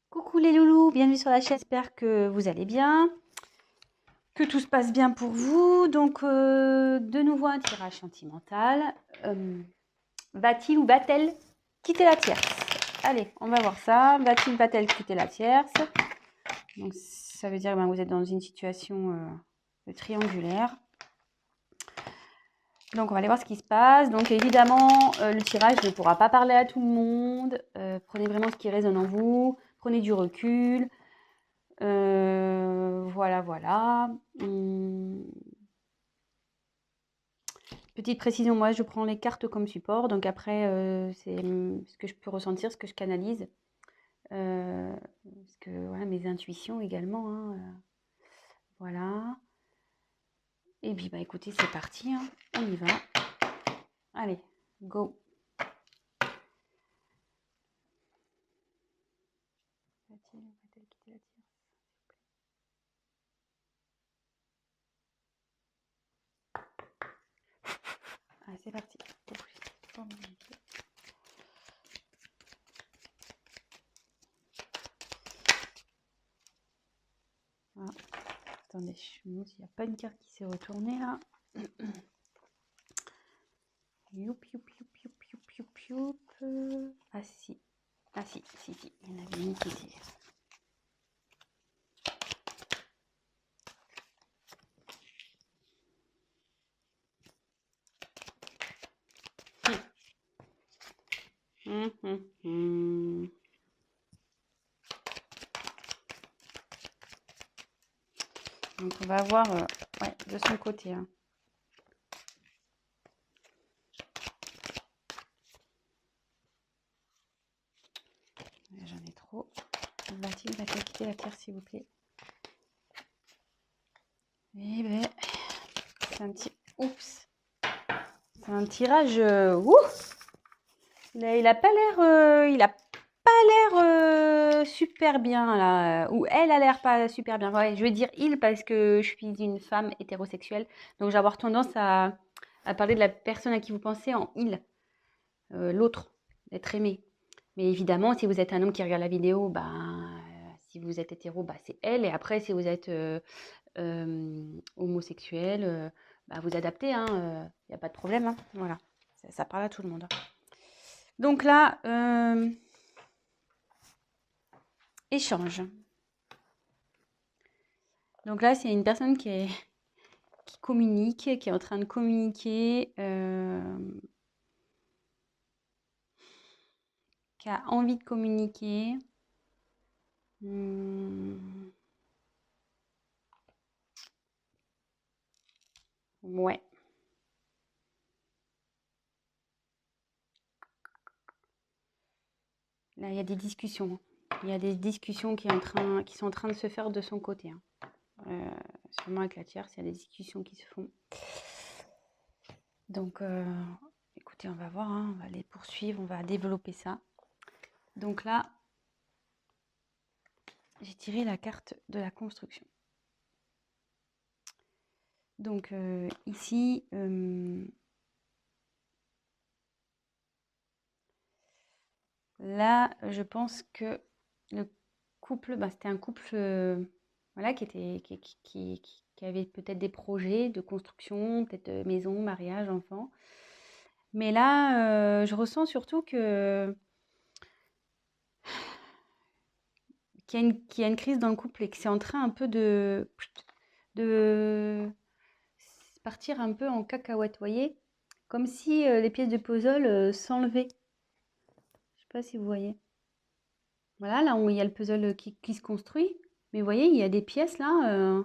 Coucou les loulous, bienvenue sur la chaîne, j'espère que vous allez bien, que tout se passe bien pour vous. Donc de nouveau un tirage sentimental. Va-t-il ou va-t-elle quitter la tierce? Allez, on va voir ça. Va-t-il, va-t-elle quitter la tierce? Donc ça veut dire que vous êtes dans une situation triangulaire. Donc on va aller voir ce qui se passe. Donc évidemment, le tirage ne pourra pas parler à tout le monde. Prenez vraiment ce qui résonne en vous. Prenez du recul. Voilà, voilà. Petite précision, moi je prends les cartes comme support, donc après c'est ce que je peux ressentir, ce que je canalise. Parce que voilà, mes intuitions également, hein, voilà. Et puis bah écoutez, c'est parti, hein, on y va. Allez, go. Va-t-elle quitter la tierce? Allez, c'est parti. Ah, attendez, je me demande s'il n'y a pas une carte qui s'est retournée là. Youp, youp, youp, youp, youp, youp, youp. Ah si. Ah si, si, si. Il y en avait une qui était. Donc on va voir ouais, de son côté. Hein. J'en ai trop. Va-t-il quitter la terre, s'il vous plaît? Eh ben, c'est un petit. Oups. C'est un tirage. Il a pas l'air. Il a pas l'air super bien là. Ou elle a l'air pas super bien. Ouais, je vais dire il parce que je suis une femme hétérosexuelle. Donc j'ai avoir tendance à parler de la personne à qui vous pensez en il. L'autre, l'être aimé. Mais évidemment, si vous êtes un homme qui regarde la vidéo, si vous êtes hétéro, c'est elle. Et après, si vous êtes homosexuel, vous adaptez, hein, y a pas de problème. Hein, voilà, ça parle à tout le monde. Donc là, échange. Donc là, c'est une personne qui communique, qui est en train de communiquer, qui a envie de communiquer. Ouais. Là, il y a des discussions. Il y a des discussions qui sont en train de se faire de son côté. Hein. Sûrement avec la tierce, il y a des discussions qui se font. Donc, écoutez, on va voir. Hein, on va les poursuivre, on va développer ça. Donc là, j'ai tiré la carte de la construction. Donc ici, là, je pense que le couple, c'était un couple voilà, qui avait peut-être des projets de construction, peut-être maison, mariage, enfant. Mais là, je ressens surtout qu'il y a une crise dans le couple et que c'est en train un peu de partir un peu en cacahuète, vous voyez? Comme si les pièces de puzzle s'enlevaient. Je sais pas si vous voyez. Voilà, là où il y a le puzzle qui se construit. Mais vous voyez, il y a des pièces là,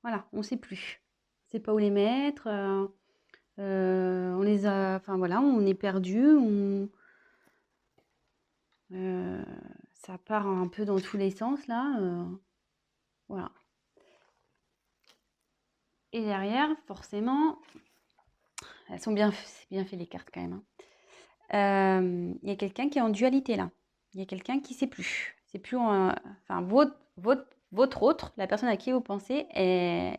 voilà, on ne sait plus. On ne sait pas où les mettre. On les a, enfin voilà, on est perdu. Ça part un peu dans tous les sens là. Voilà. Et derrière, forcément, elles sont bien, c'est bien fait les cartes quand même. Hein. Il y a quelqu'un qui est en dualité là. Il y a quelqu'un qui ne sait plus. C'est plus, enfin votre autre, la personne à qui vous pensez, elle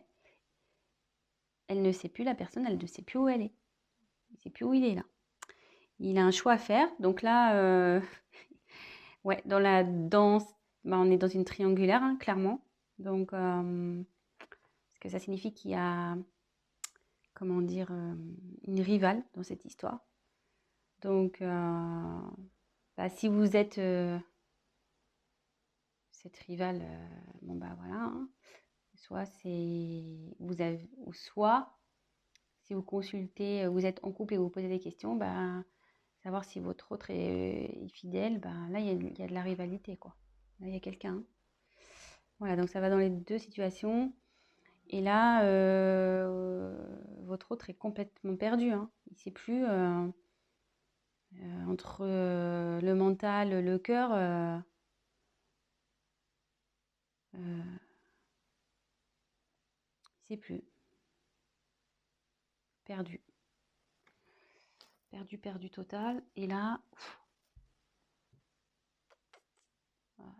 ne sait plus, la personne, elle ne sait plus où elle est. Il ne sait plus où il est là. Il a un choix à faire. Donc là, Ouais, dans la danse, bah, on est dans une triangulaire, hein, clairement. Donc, parce que ça signifie qu'il y a, comment dire, une rivale dans cette histoire. Donc, bah, si vous êtes cette rivale, bon bah voilà, hein. Soit c'est vous avez, ou soit si vous consultez, vous êtes en couple et vous posez des questions, bah, savoir si votre autre est fidèle, bah, là il y a de la rivalité quoi. Là il y a quelqu'un, hein. Voilà, donc ça va dans les deux situations. Et là, votre autre est complètement perdu, hein. Il ne sait plus entre le mental, le cœur. Il ne sait plus. Perdu. Perdu, perdu total. Et là, voilà.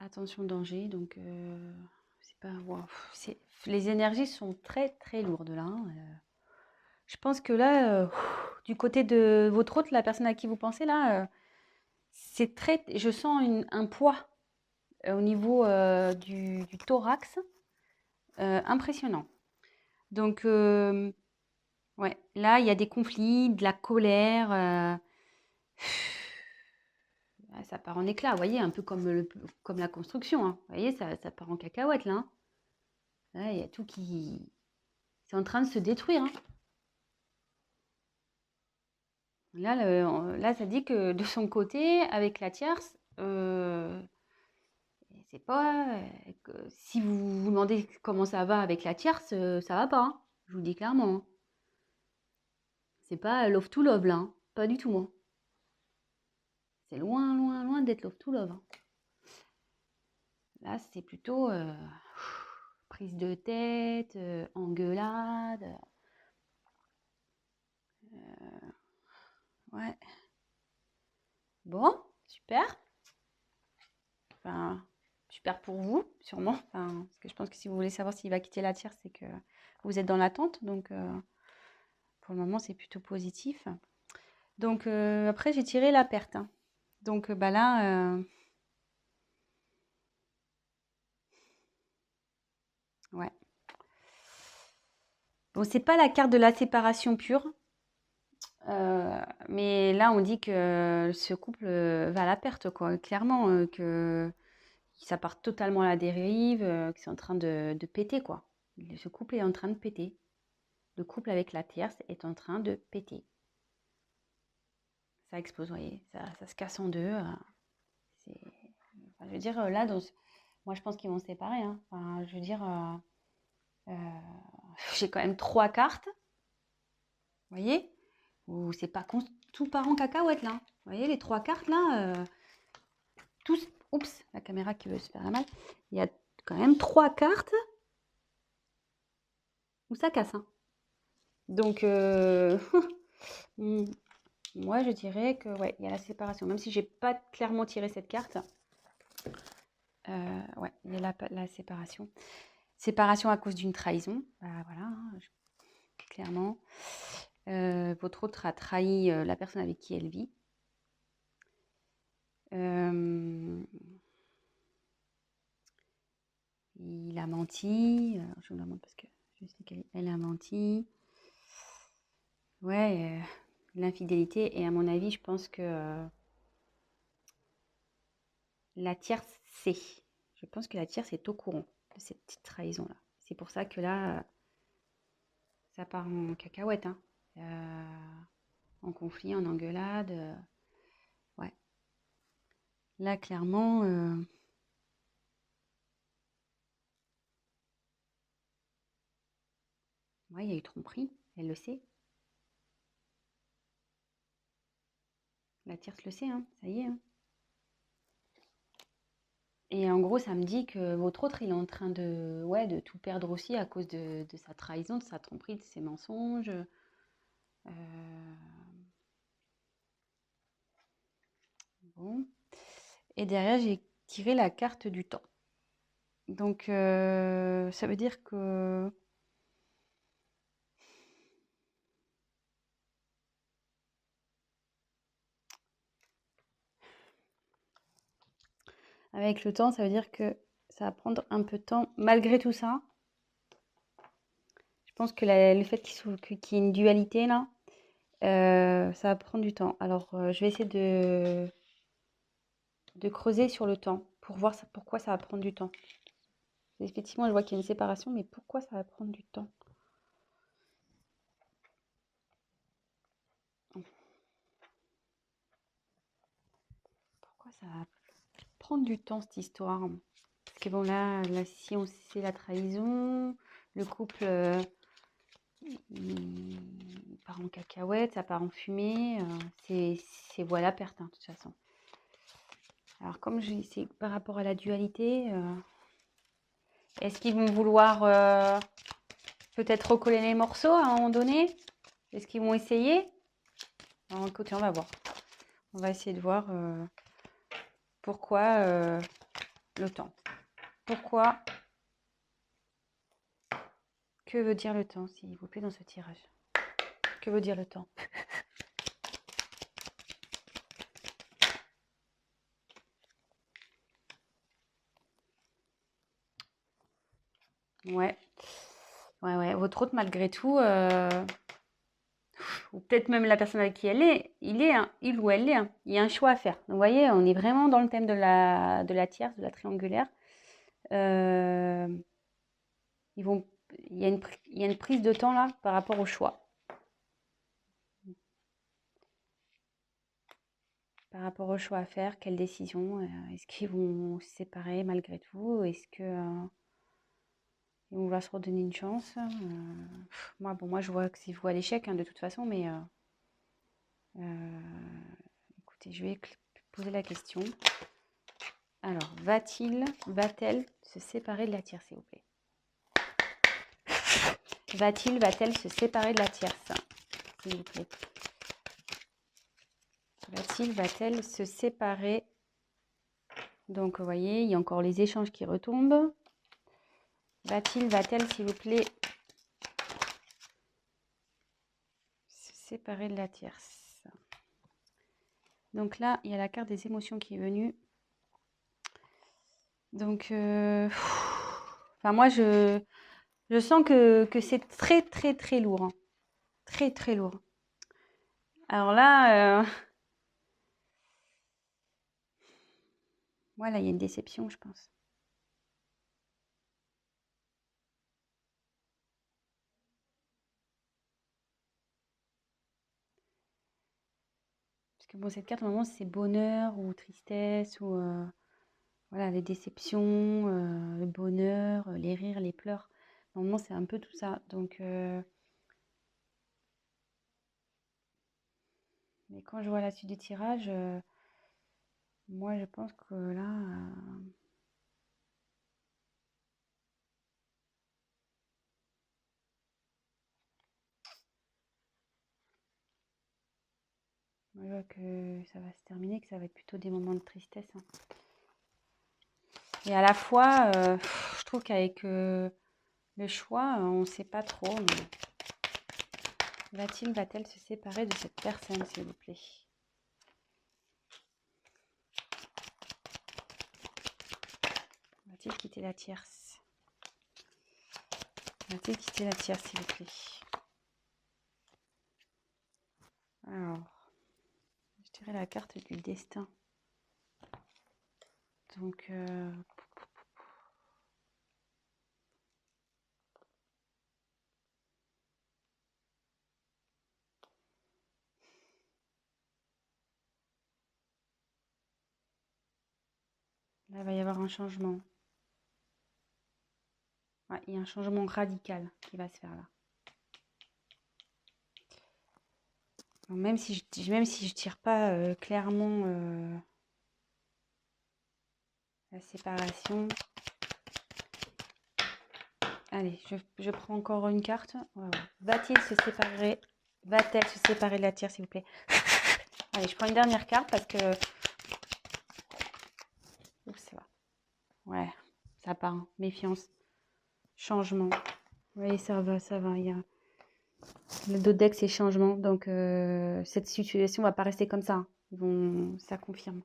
Attention danger. Donc, c'est pas. Wow, les énergies sont très très lourdes là, hein. Je pense que là, du côté de votre autre, la personne à qui vous pensez là, c'est très. Je sens un poids au niveau du thorax impressionnant. Donc, ouais, là, il y a des conflits, de la colère. Ah, ça part en éclats, vous voyez, un peu comme, comme la construction, hein. Vous voyez, ça part en cacahuète, là, hein. Là, il y a tout qui... C'est en train de se détruire, hein. Là, là, ça dit que de son côté, avec la tierce, c'est pas... si vous vous demandez comment ça va avec la tierce, ça va pas, hein. Je vous le dis clairement, hein. C'est pas love to love, là, hein. Pas du tout, hein. C'est loin, loin, loin d'être love to love, hein. Là, c'est plutôt prise de tête, engueulade. Ouais. Bon, super. Enfin, super pour vous, sûrement. Enfin, parce que je pense que si vous voulez savoir s'il va quitter la tierce, c'est que vous êtes dans l'attente. Donc, pour le moment, c'est plutôt positif. Donc, après, j'ai tiré la perte, hein. Donc, bah là, ouais. Bon, c'est pas la carte de la séparation pure. Mais là, on dit que ce couple va à la perte, quoi. Clairement, que ça part totalement à la dérive, que c'est en train de péter, quoi. Ce couple est en train de péter. Le couple avec la tierce est en train de péter. Ça explose, vous voyez, ça se casse en deux. Enfin, je veux dire, là, moi, je pense qu'ils vont se séparer, hein. Enfin, je veux dire, euh, j'ai quand même trois cartes, vous voyez, où c'est pas tout part en cacahuète, là. Vous voyez, les trois cartes, là, tous... Oups, la caméra qui veut se faire la mal. Il y a quand même trois cartes où ça casse, hein. Donc, moi, je dirais que ouais, il y a la séparation. Même si j'ai pas clairement tiré cette carte, ouais, il y a la séparation. Séparation à cause d'une trahison. Bah, voilà, hein, clairement. Votre autre a trahi la personne avec qui elle vit. Il a menti. Je vous le demande parce que je sais qu'elle a menti. Ouais, l'infidélité. Et à mon avis, je pense que la tierce sait. Je pense que la tierce est au courant de cette petite trahison-là. C'est pour ça que là, ça part en cacahuète, hein. En conflit, en engueulade. Ouais. Là, clairement, ouais, il y a eu tromperie. Elle le sait. La tierce le sait, hein. Ça y est, hein. Et en gros, ça me dit que votre autre, il est en train de, ouais, de tout perdre aussi à cause de sa trahison, de sa tromperie, de ses mensonges. Bon. Et derrière, j'ai tiré la carte du temps. Donc, ça veut dire que avec le temps, ça veut dire que ça va prendre un peu de temps. Malgré tout ça, je pense que le fait qu'il y ait une dualité là, ça va prendre du temps. Alors, je vais essayer de creuser sur le temps pour voir pourquoi ça va prendre du temps. Effectivement, je vois qu'il y a une séparation, mais pourquoi ça va prendre du temps? Pourquoi ça va prendre du temps cette histoire? Parce que bon là si on sait la trahison, le couple il part en cacahuète, ça part en fumée, c'est voilà perte hein, de toute façon. Alors comme je dis, c'est par rapport à la dualité, est-ce qu'ils vont vouloir peut-être recoller les morceaux à un moment donné? Est-ce qu'ils vont essayer? Alors écoutez, on va voir. On va essayer de voir pourquoi le temps. Pourquoi? Que veut dire le temps, s'il vous plaît, dans ce tirage? Que veut dire le temps? Ouais. Ouais. Votre hôte, malgré tout, ou peut-être même la personne avec qui elle est, il ou elle est, hein, il y a un choix à faire. Donc, vous voyez, on est vraiment dans le thème de la tierce, de la triangulaire. Euh, il y a une prise de temps là par rapport au choix. Par rapport au choix à faire, quelle décision? Est-ce qu'ils vont se séparer malgré tout? Est-ce que ils vont vouloir se redonner une chance? Moi, je vois que c'est vous à l'échec hein, de toute façon, mais écoutez, je vais poser la question. Alors, va-t-elle se séparer de la tierce, s'il vous plaît? Va-t-elle se séparer de la tierce, s'il vous plaît? Va-t-elle se séparer? Donc, vous voyez, il y a encore les échanges qui retombent. Va-t-elle, s'il vous plaît, se séparer de la tierce? Donc là, il y a la carte des émotions qui est venue. Donc, enfin, moi, je sens que c'est très, très, très lourd. Hein. Très, très lourd. Alors là, voilà, il y a une déception, je pense. Parce que bon, cette carte, normalement, c'est bonheur ou tristesse ou voilà, les déceptions, le bonheur, les rires, les pleurs. Normalement, c'est un peu tout ça. Donc, mais quand je vois la suite du tirage, moi, je pense que là, moi, je vois que ça va se terminer, que ça va être plutôt des moments de tristesse. Hein. Et à la fois, je trouve qu'avec le choix, on ne sait pas trop. Mais va-t-elle se séparer de cette personne, s'il vous plaît? Va-t-il quitter la tierce? Va-t-il quitter la tierce, s'il vous plaît? Alors, je dirais la carte du destin. Donc, là, il va y avoir un changement. Ouais, il y a un changement radical qui va se faire là. Donc, même si je tire pas clairement la séparation. Allez, je prends encore une carte. On va voir. Va-t-il se séparer? Va-t-elle se séparer de la tierce, s'il vous plaît? Allez, je prends une dernière carte parce que... Oups, ça va. Ouais, ça part. Hein. Méfiance. Changement. Oui, ça va, ça va. Il y a... Le dos de deck, c'est changement. Donc, cette situation va pas rester comme ça. Hein. Ça confirme.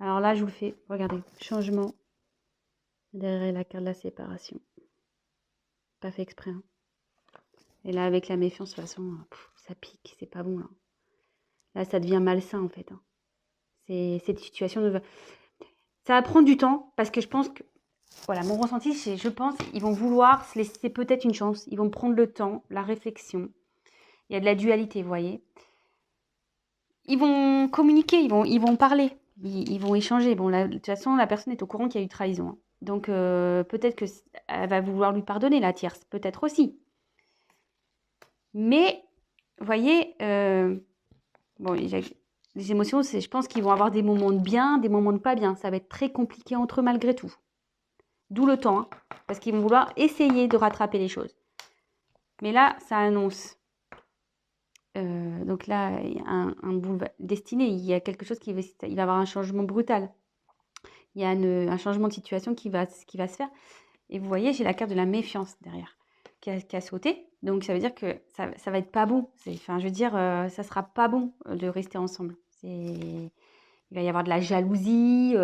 Alors là, je vous le fais. Regardez, changement derrière la carte de la séparation. Pas fait exprès. Hein. Et là, avec la méfiance, de toute façon, ça pique, c'est pas bon. Là, ça devient malsain, en fait. Hein. Cette situation ça va prendre du temps, parce que je pense que, voilà, mon ressenti, c'est, je pense, ils vont vouloir se laisser peut-être une chance. Ils vont prendre le temps, la réflexion. Il y a de la dualité, vous voyez. Ils vont communiquer, ils vont parler, ils vont échanger. Bon, de toute façon, la personne est au courant qu'il y a eu trahison. Hein. Donc, peut-être qu'elle va vouloir lui pardonner, la tierce. Peut-être aussi. Mais, vous voyez, bon, les émotions, je pense qu'ils vont avoir des moments de bien, des moments de pas bien. Ça va être très compliqué entre eux malgré tout. D'où le temps, hein, parce qu'ils vont vouloir essayer de rattraper les choses. Mais là, ça annonce. Donc là, il y a un boulevard destiné. Il y a quelque chose il va y avoir un changement brutal. Il y a un changement de situation qui va se faire. Et vous voyez, j'ai la carte de la méfiance derrière qui a sauté. Donc ça veut dire que ça va être pas bon. Enfin, je veux dire, ça sera pas bon de rester ensemble. Il va y avoir de la jalousie.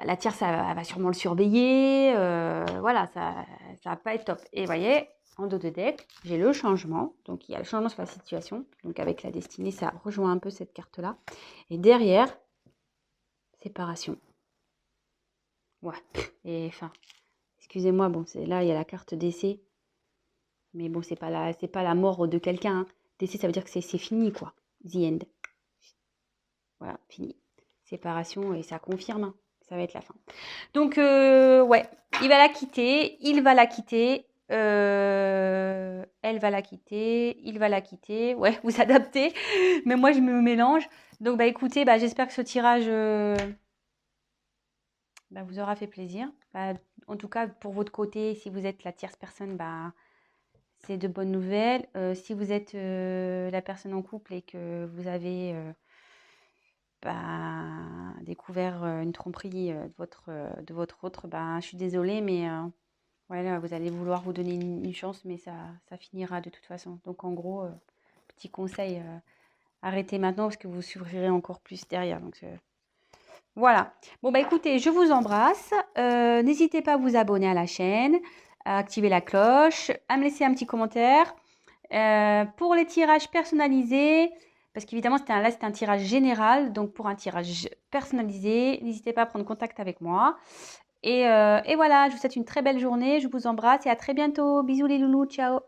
La tierce, elle va sûrement le surveiller. Voilà, ça va pas être top. Et vous voyez, en dos de deck, j'ai le changement. Donc, il y a le changement sur la situation. Donc, avec la destinée, ça rejoint un peu cette carte-là. Et derrière, séparation. Ouais. Et enfin, excusez-moi, bon, là, il y a la carte décès. Mais bon, c'est pas la mort de quelqu'un. Hein. Décès, ça veut dire que c'est fini, quoi. The end. Voilà, fini. Séparation, et ça confirme. Hein. Ça va être la fin. Donc, ouais, il va la quitter, il va la quitter, elle va la quitter, il va la quitter. Ouais, vous adaptez, mais moi, je me mélange. Donc, bah, écoutez, bah, j'espère que ce tirage bah, vous aura fait plaisir. Bah, en tout cas, pour votre côté, si vous êtes la tierce personne, bah, c'est de bonnes nouvelles. Si vous êtes la personne en couple et que vous avez découvert une tromperie de votre autre, je suis désolée, mais voilà, vous allez vouloir vous donner une chance, mais ça finira de toute façon. Donc en gros, petit conseil, arrêtez maintenant parce que vous souffrirez encore plus derrière. Donc voilà. Bon bah écoutez, je vous embrasse. N'hésitez pas à vous abonner à la chaîne, à activer la cloche, à me laisser un petit commentaire. Pour les tirages personnalisés, parce qu'évidemment c'était un tirage général, donc pour un tirage personnalisé, n'hésitez pas à prendre contact avec moi. Et voilà, je vous souhaite une très belle journée, je vous embrasse et à très bientôt. Bisous les loulous, ciao.